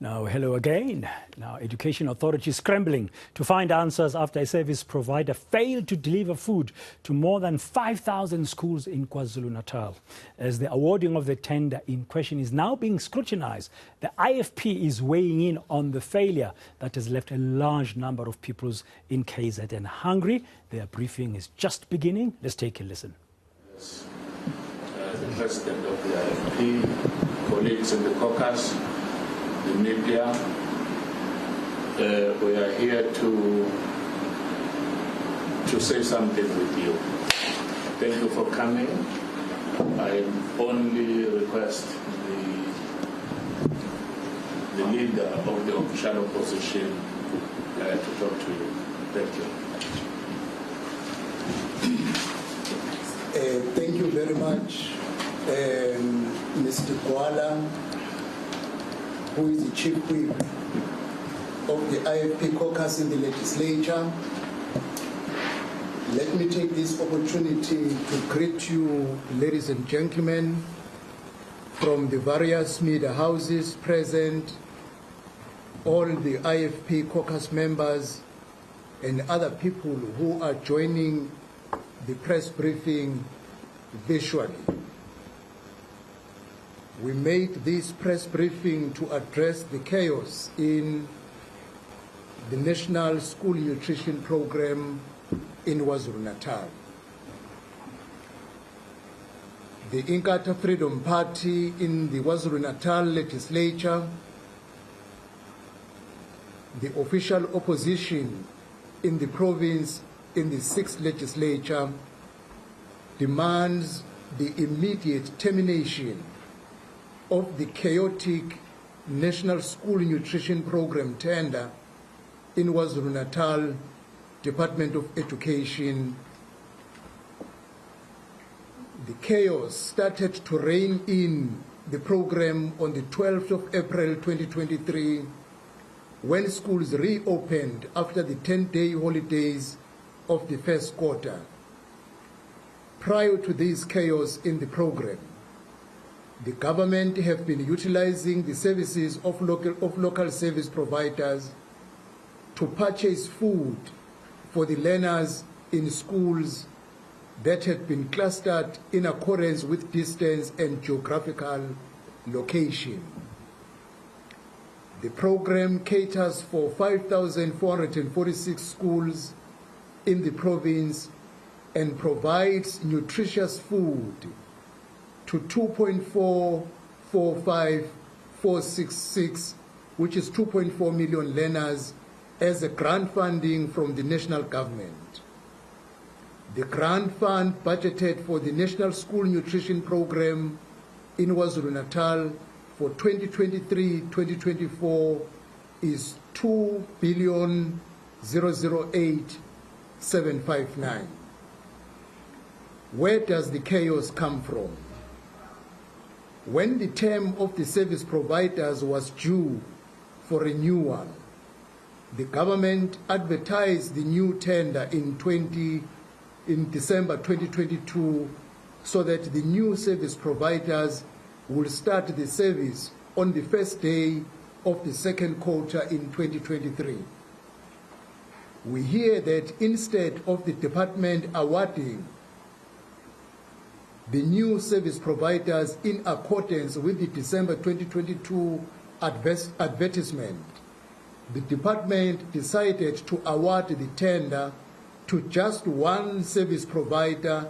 Now, hello again. Now, education authorities scrambling to find answers after a service provider failed to deliver food to more than 5,000 schools in KwaZulu-Natal. As the awarding of the tender in question is now being scrutinized, the IFP is weighing in on the failure that has left a large number of pupils in KZN hungry. Their briefing is just beginning. Let's take a listen. Yes. The president of the IFP, colleagues in the caucus, the media, we are here to say something with you. Thank you for coming. I only request the leader of the official opposition to talk to you. Thank you. Thank you very much, Mr. Kuala, who is the Chief Whip of the IFP caucus in the legislature. Let me take this opportunity to greet you, ladies and gentlemen, from the various media houses present, all the IFP caucus members, and other people who are joining the press briefing visually. We made this press briefing to address the chaos in the National School Nutrition Program in KwaZulu-Natal. The Inkatha Freedom Party in the KwaZulu-Natal legislature, the official opposition in the province in the 6th legislature, demands the immediate termination of the chaotic National School Nutrition Program tender in KwaZulu-Natal Department of Education. The chaos started to rein in the program on the 12th of April 2023 when schools reopened after the 10-day holidays of the first quarter. Prior to this chaos in the program, the government have been utilizing the services of local service providers to purchase food for the learners in schools that had been clustered in accordance with distance and geographical location. The program caters for 5,446 schools in the province and provides nutritious food to 2.445466, which is 2.4 million learners, as a grant funding from the national government. The grant fund budgeted for the National School Nutrition Program in KwaZulu-Natal for 2023-2024 is 2,008,759. Where does the chaos come from? When the term of the service providers was due for renewal, the government advertised the new tender in December 2022 so that the new service providers will start the service on the first day of the second quarter in 2023. We hear that instead of the department awarding the new service providers in accordance with the December 2022 advertisement, the department decided to award the tender to just one service provider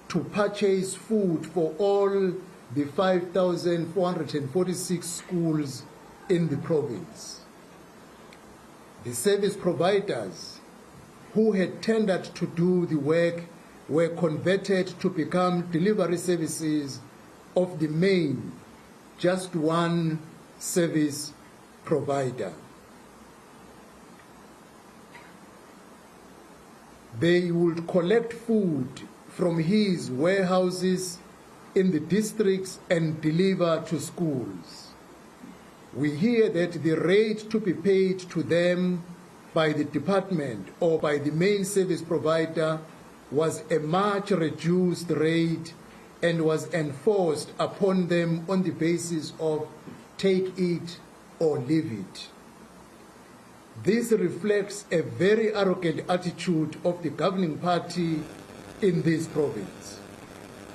to purchase food for all the 5,446 schools in the province. The service providers who had tendered to do the work were converted to become delivery services of the main, just one service provider. They would collect food from his warehouses in the districts and deliver to schools. We hear that the rate to be paid to them by the department or by the main service provider was a much reduced rate and was enforced upon them on the basis of take it or leave it. This reflects a very arrogant attitude of the governing party in this province.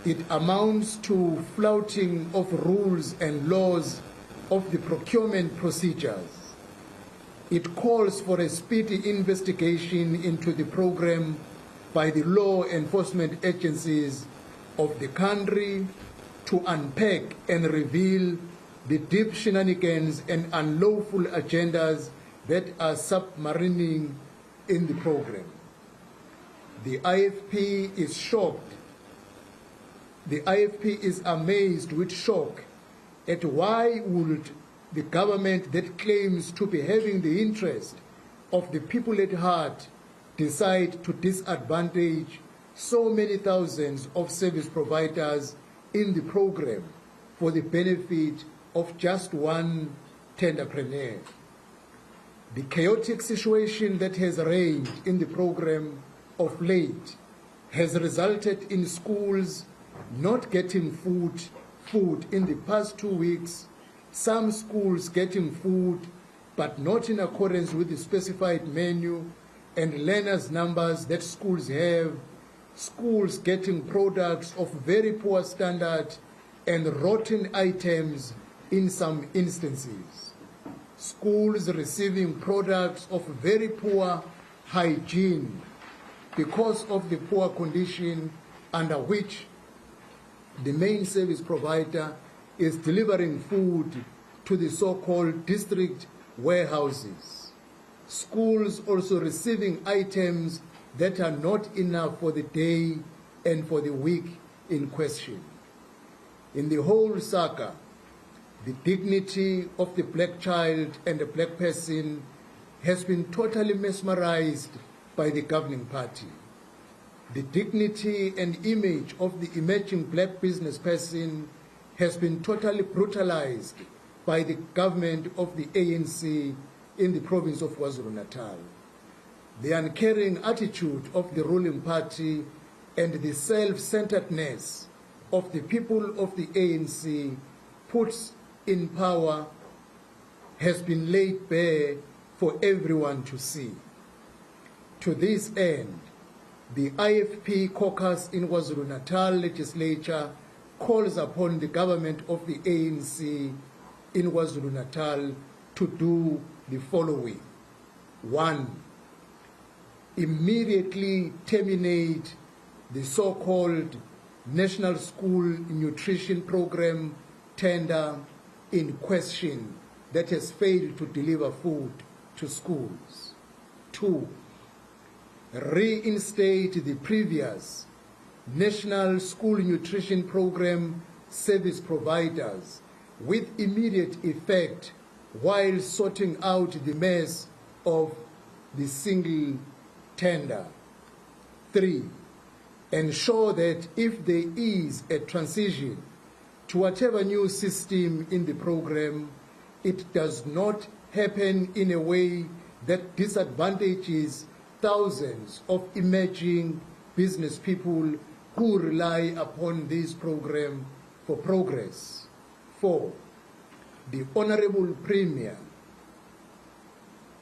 It amounts to flouting of rules and laws of the procurement procedures. It calls for a speedy investigation into the program by the law enforcement agencies of the country to unpack and reveal the deep shenanigans and unlawful agendas that are submarining in the program. The IFP is shocked. The IFP is amazed with shock at why would the government that claims to be having the interest of the people at heart decide to disadvantage so many thousands of service providers in the program for the benefit of just one tenderpreneur. The chaotic situation that has reigned in the program of late has resulted in schools not getting food in the past 2 weeks, some schools getting food but not in accordance with the specified menu and learners' numbers that schools have, schools getting products of very poor standard and rotten items in some instances, schools receiving products of very poor hygiene because of the poor condition under which the main service provider is delivering food to the so-called district warehouses. Schools also receiving items that are not enough for the day and for the week in question. In the whole saga, the dignity of the black child and the black person has been totally mesmerized by the governing party. The dignity and image of the emerging black business person has been totally brutalized by the government of the ANC in the province of KwaZulu-Natal. The uncaring attitude of the ruling party and the self-centeredness of the people of the ANC puts in power has been laid bare for everyone to see. To this end, the IFP caucus in KwaZulu-Natal legislature calls upon the government of the ANC in KwaZulu-Natal to do the following. 1. Immediately terminate the so-called National School Nutrition Program tender in question that has failed to deliver food to schools. 2. Reinstate the previous National School Nutrition Program service providers with immediate effect while sorting out the mess of the single tender. 3. Ensure that if there is a transition to whatever new system in the program, it does not happen in a way that disadvantages thousands of emerging business people who rely upon this program for progress. 4. The Honorable Premier,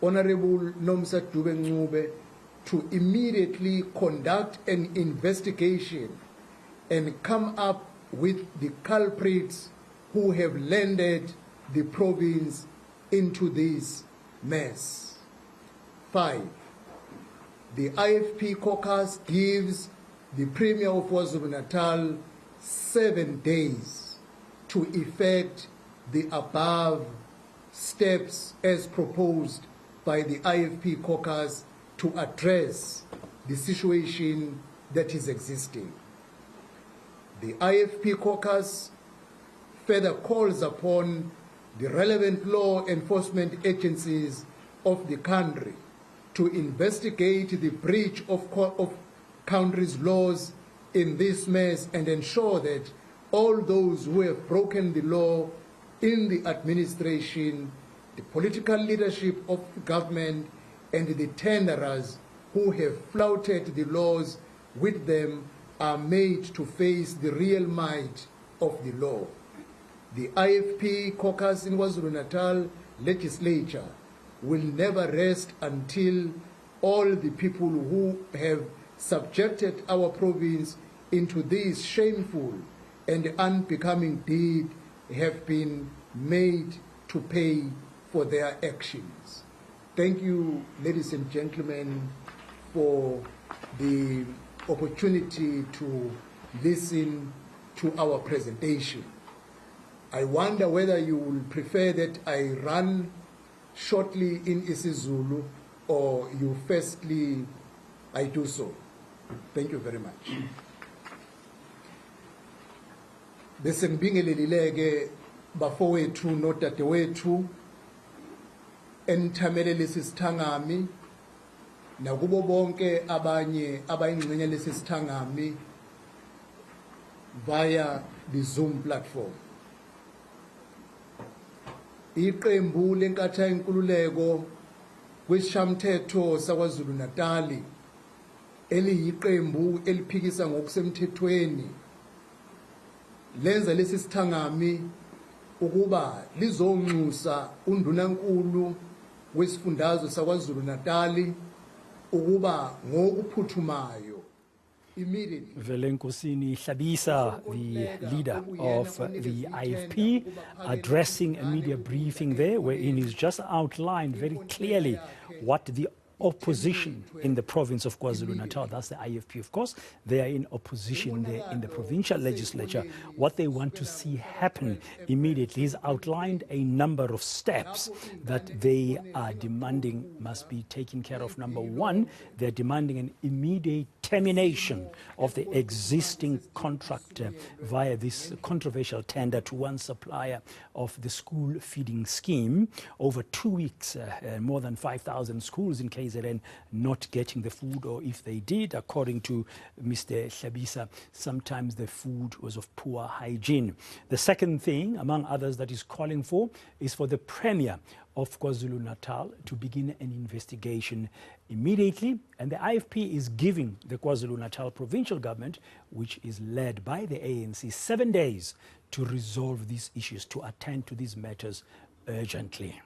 Honorable Nomsa Dube-Ncube, to immediately conduct an investigation and come up with the culprits who have landed the province into this mess. 5. The IFP caucus gives the Premier of KwaZulu-Natal 7 days to effect the above steps as proposed by the IFP caucus to address the situation that is existing. The IFP caucus further calls upon the relevant law enforcement agencies of the country to investigate the breach of country's laws in this mess and ensure that all those who have broken the law in the administration, the political leadership of the government, and the tenderers who have flouted the laws with them are made to face the real might of the law. The IFP caucus in KwaZulu-Natal legislature will never rest until all the people who have subjected our province into this shameful and unbecoming deed have been made to pay for their actions. Thank you, ladies and gentlemen, for the opportunity to listen to our presentation. I wonder whether you will prefer that I run shortly in isiZulu or you firstly I do so. Thank you very much. Bese ngibingelelileke bafowethu nodadewethu enthamele lesi sithangami nakubo bonke abanye abayingxenye lesi sithangami via the Zoom platform. Iqembu lenkatha yenkululeko kwishamthetho saKwaZulu-Natal eliyiqembu eliphikisa ngokusemthethweni lenza lesi sithangami ukuba lizonxusa undunankulu wesifundazwe saKwaZulu-Natal ukuba ngokuphuthumayo immediately. Velenkosini Hlabisa, the leader of the IFP, addressing a media briefing there wherein he's just outlined very clearly what the opposition in the province of KwaZulu-Natal, that's the IFP of course, they are in opposition there in the provincial legislature, what they want to see happen immediately. He's outlined a number of steps that they are demanding must be taken care of. Number one, they're demanding an immediate termination of the existing contract via this controversial tender to one supplier of the school feeding scheme. Over 2 weeks, more than 5,000 schools in KZN not getting the food, or if they did, according to Mr. Hlabisa, sometimes the food was of poor hygiene. The second thing, among others, that is calling for is for the Premier of KwaZulu-Natal to begin an investigation immediately, and the IFP is giving the KwaZulu-Natal provincial government, which is led by the ANC, 7 days to resolve these issues, to attend to these matters urgently.